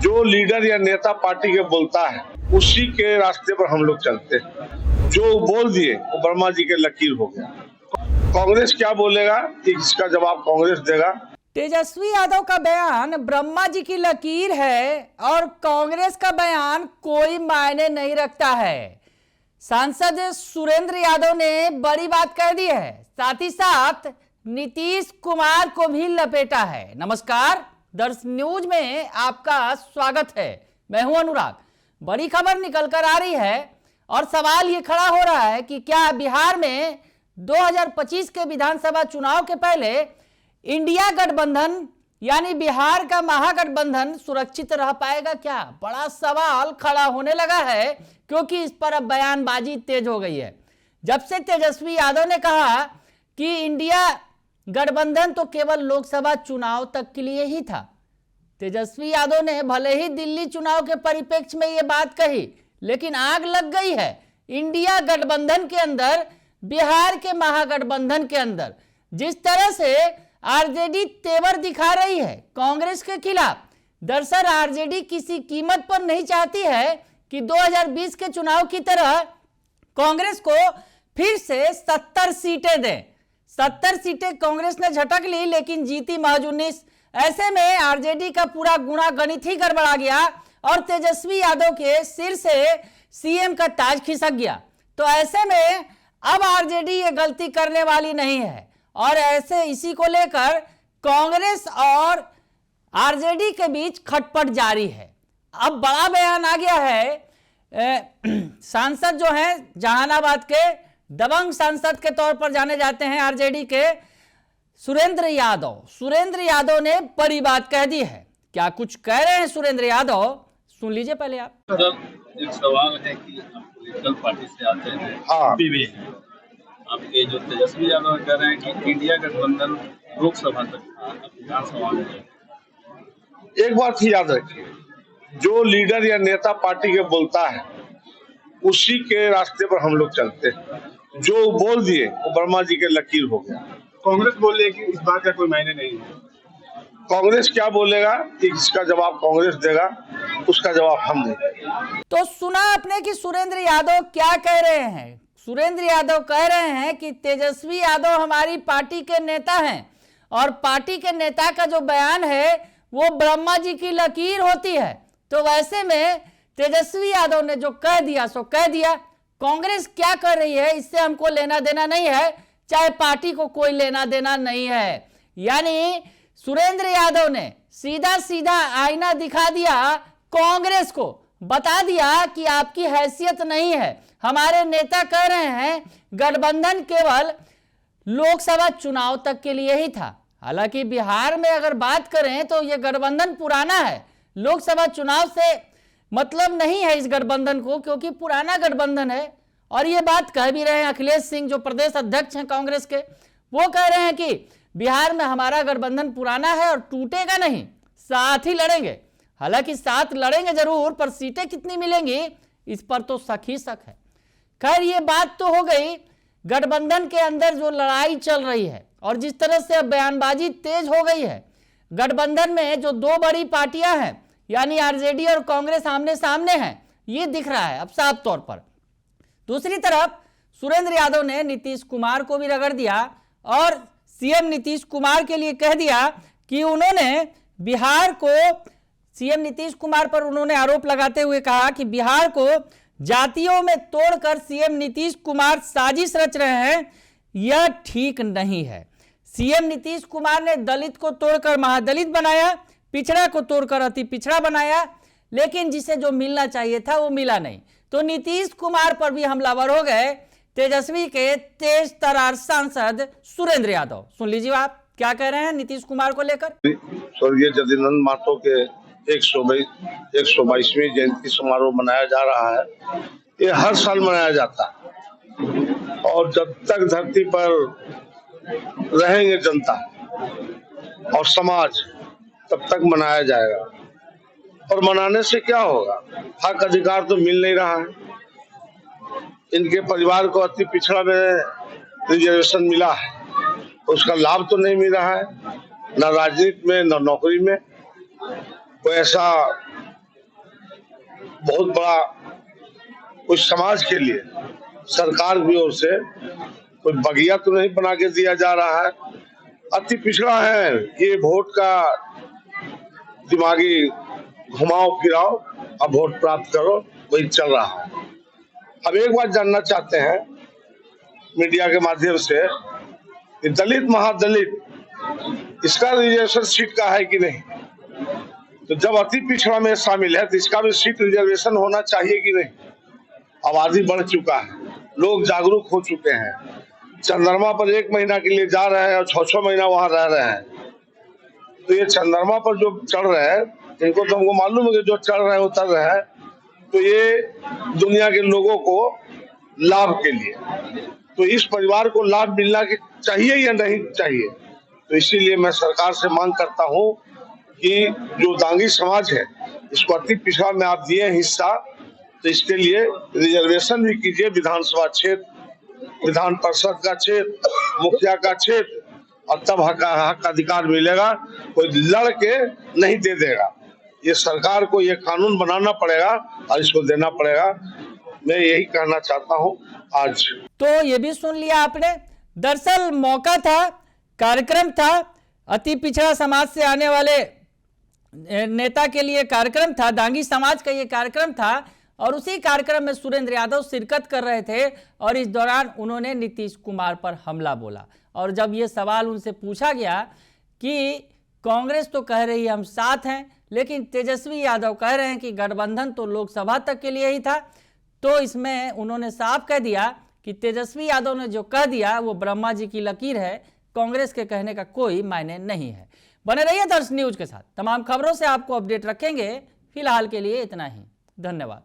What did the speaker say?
जो लीडर या नेता पार्टी के बोलता है उसी के रास्ते पर हम लोग चलते हैं। जो बोल दिए वो वर्मा जी के लकीर हो गया। कांग्रेस क्या बोलेगा इसका जवाब कांग्रेस देगा। तेजस्वी यादव का बयान ब्रह्मा जी की लकीर है और कांग्रेस का बयान कोई मायने नहीं रखता है। सांसद सुरेंद्र यादव ने बड़ी बात कह दी है, साथ ही साथ नीतीश कुमार को भी लपेटा है। नमस्कार, दर्श न्यूज में आपका स्वागत है। मैं हूं अनुराग। बड़ी खबर निकल कर आ रही है और सवाल ये खड़ा हो रहा है कि क्या बिहार में 2025 के विधानसभा चुनाव के पहले इंडिया गठबंधन यानी बिहार का महागठबंधन सुरक्षित रह पाएगा क्या? बड़ा सवाल खड़ा होने लगा है क्योंकि इस पर अब बयानबाजी तेज हो गई है। जब से तेजस्वी यादव ने कहा कि इंडिया गठबंधन तो केवल लोकसभा चुनाव तक के लिए ही था। तेजस्वी यादव ने भले ही दिल्ली चुनाव के परिप्रेक्ष्य में ये बात कही, लेकिन आग लग गई है इंडिया गठबंधन के अंदर, बिहार के महागठबंधन के अंदर। जिस तरह से आरजेडी तेवर दिखा रही है कांग्रेस के खिलाफ। दरअसल आरजेडी किसी कीमत पर नहीं चाहती है कि 2020 के चुनाव की तरह कांग्रेस को फिर से 70 सीटें दें। 70 सीटें कांग्रेस ने झटक ली लेकिन जीती महज 19। ऐसे में आरजेडी का पूरा गुणा गणित ही गड़बड़ा गया और तेजस्वी यादव के सिर से सीएम का ताज खिसक गया। तो ऐसे में अब आरजेडी ये गलती करने वाली नहीं है और ऐसे इसी को लेकर कांग्रेस और आरजेडी के बीच खटपट जारी है। अब बड़ा बयान आ गया है। सांसद जो हैं जहानाबाद के दबंग सांसद के तौर पर जाने जाते हैं आरजेडी के सुरेंद्र यादव ने बड़ी बात कह दी है। क्या कुछ कह रहे हैं सुरेंद्र यादव, सुन लीजिए पहले आप। सर, एक सवाल है कि आप पॉलिटिकल पार्टी से आते हैं, हाँ। भी हैं। आपके जो तेजस्वी यादव कह रहे हैं कि इंडिया गठबंधन लोकसभा तक था, विधानसभा में। एक बात ही याद रखिए, जो लीडर या नेता पार्टी के बोलता है उसी के रास्ते पर हम लोग चलते हैं। जो बोल दिए वो वर्मा जी के लकीर हो गया। कांग्रेस बोल रही है कि इस बात का कोई मायने नहीं है। कांग्रेस क्या बोलेगा इसका जवाब कांग्रेस देगा, उसका जवाब हम देंगे। तो सुना आपने कि सुरेंद्र यादव क्या कह रहे हैं। सुरेंद्र यादव कह रहे हैं कि तेजस्वी यादव हमारी पार्टी के नेता हैं और पार्टी के नेता का जो बयान है वो ब्रह्मा जी की लकीर होती है। तो वैसे में तेजस्वी यादव ने जो कह दिया सो कह दिया। कांग्रेस क्या कर रही है इससे हमको लेना देना नहीं है, चाहे पार्टी को कोई लेना देना नहीं है। यानी सुरेंद्र यादव ने सीधा सीधा आईना दिखा दिया कांग्रेस को, बता दिया कि आपकी हैसियत नहीं है। हमारे नेता कह रहे हैं गठबंधन केवल लोकसभा चुनाव तक के लिए ही था। हालांकि बिहार में अगर बात करें तो यह गठबंधन पुराना है, लोकसभा चुनाव से मतलब नहीं है इस गठबंधन को, क्योंकि पुराना गठबंधन है। और ये बात कह भी रहे हैं अखिलेश सिंह जो प्रदेश अध्यक्ष हैं कांग्रेस के, वो कह रहे हैं कि बिहार में हमारा गठबंधन पुराना है और टूटेगा नहीं, साथ ही लड़ेंगे। हालांकि साथ लड़ेंगे जरूर, पर सीटें कितनी मिलेंगी इस पर तो शक ही शक है। खैर ये बात तो हो गई गठबंधन के अंदर जो लड़ाई चल रही है और जिस तरह से अब बयानबाजी तेज हो गई है। गठबंधन में जो दो बड़ी पार्टियां हैं यानी आरजेडी और कांग्रेस आमने सामने हैं, ये दिख रहा है अब साफ तौर पर। दूसरी तरफ सुरेंद्र यादव ने नीतीश कुमार को भी रगड़ दिया और सीएम नीतीश कुमार के लिए कह दिया कि उन्होंने बिहार को, सीएम नीतीश कुमार पर उन्होंने आरोप लगाते हुए कहा कि बिहार को जातियों में तोड़कर सीएम नीतीश कुमार साजिश रच रहे हैं, यह ठीक नहीं है। सीएम नीतीश कुमार ने दलित को तोड़कर महादलित बनाया, पिछड़ा को तोड़कर अति पिछड़ा बनाया, लेकिन जिसे जो मिलना चाहिए था वो मिला नहीं। तो नीतीश कुमार पर भी हमलावर हो गए तेजस्वी के तेज तरार सांसद सुरेंद्र यादव। सुन लीजिए आप क्या कह रहे हैं नीतीश कुमार को लेकर। स्वर्गीय जगदानंद महतो के 122वीं जयंती समारोह मनाया जा रहा है। ये हर साल मनाया जाता है और जब तक धरती पर रहेंगे जनता और समाज तब तक मनाया जाएगा। और मनाने से क्या होगा, हक अधिकार तो मिल नहीं रहा है। इनके परिवार को अति पिछड़ा में रिजर्वेशन मिला है, उसका लाभ तो नहीं मिल रहा है, न राजनीति में न नौकरी में। कोई ऐसा बहुत बड़ा कुछ समाज के लिए सरकार की ओर से कोई बगिया तो नहीं बना के दिया जा रहा है। अति पिछड़ा है, ये वोट का दिमागी घुमाओ फिराओ, अब वोट प्राप्त करो, वही चल रहा है। अब एक बात जानना चाहते हैं मीडिया के माध्यम से, दलित महादलित इसका रिजर्वेशन सीट का है कि नहीं? तो जब अति पिछड़ा में शामिल है तो इसका भी सीट रिजर्वेशन होना चाहिए कि नहीं? आबादी बढ़ चुका है, लोग जागरूक हो चुके हैं, चंद्रमा पर 1 महीना के लिए जा रहे हैं और 6 महीना वहां रह रहे हैं। तो ये चंद्रमा पर जो चढ़ रहे हैं, इनको तो हमको मालूम है कि जो चढ़ रहे हैं उतर रहे हैं, तो ये दुनिया के लोगों को लाभ के लिए, तो इस परिवार को लाभ मिलना चाहिए या नहीं चाहिए? तो इसीलिए मैं सरकार से मांग करता हूं कि जो दांगी समाज है, इसको अति पिछड़ा में आप दिए हिस्सा, तो इसके लिए रिजर्वेशन भी कीजिए। विधानसभा क्षेत्र, विधान परिषद का क्षेत्र, मुखिया का क्षेत्र, और तब हक अधिकार मिलेगा, कोई लड़के नहीं दे देगा। ये सरकार को ये कानून बनाना पड़ेगा और इसको देना पड़ेगा। मैं यही कहना चाहता हूँ आज। तो ये भी सुन लिया आपने। दरअसल मौका था, कार्यक्रम था, अति पिछड़ा समाज से आने वाले नेता के लिए कार्यक्रम था, दांगी समाज का ये कार्यक्रम था, और उसी कार्यक्रम में सुरेंद्र यादव शिरकत कर रहे थे और इस दौरान उन्होंने नीतीश कुमार पर हमला बोला। और जब ये सवाल उनसे पूछा गया कि कांग्रेस तो कह रही है हम साथ हैं, लेकिन तेजस्वी यादव कह रहे हैं कि गठबंधन तो लोकसभा तक के लिए ही था, तो इसमें उन्होंने साफ कह दिया कि तेजस्वी यादव ने जो कह दिया वो ब्रह्मा जी की लकीर है, कांग्रेस के कहने का कोई मायने नहीं है। बने रहिए दर्श न्यूज के साथ, तमाम खबरों से आपको अपडेट रखेंगे। फिलहाल के लिए इतना ही, धन्यवाद।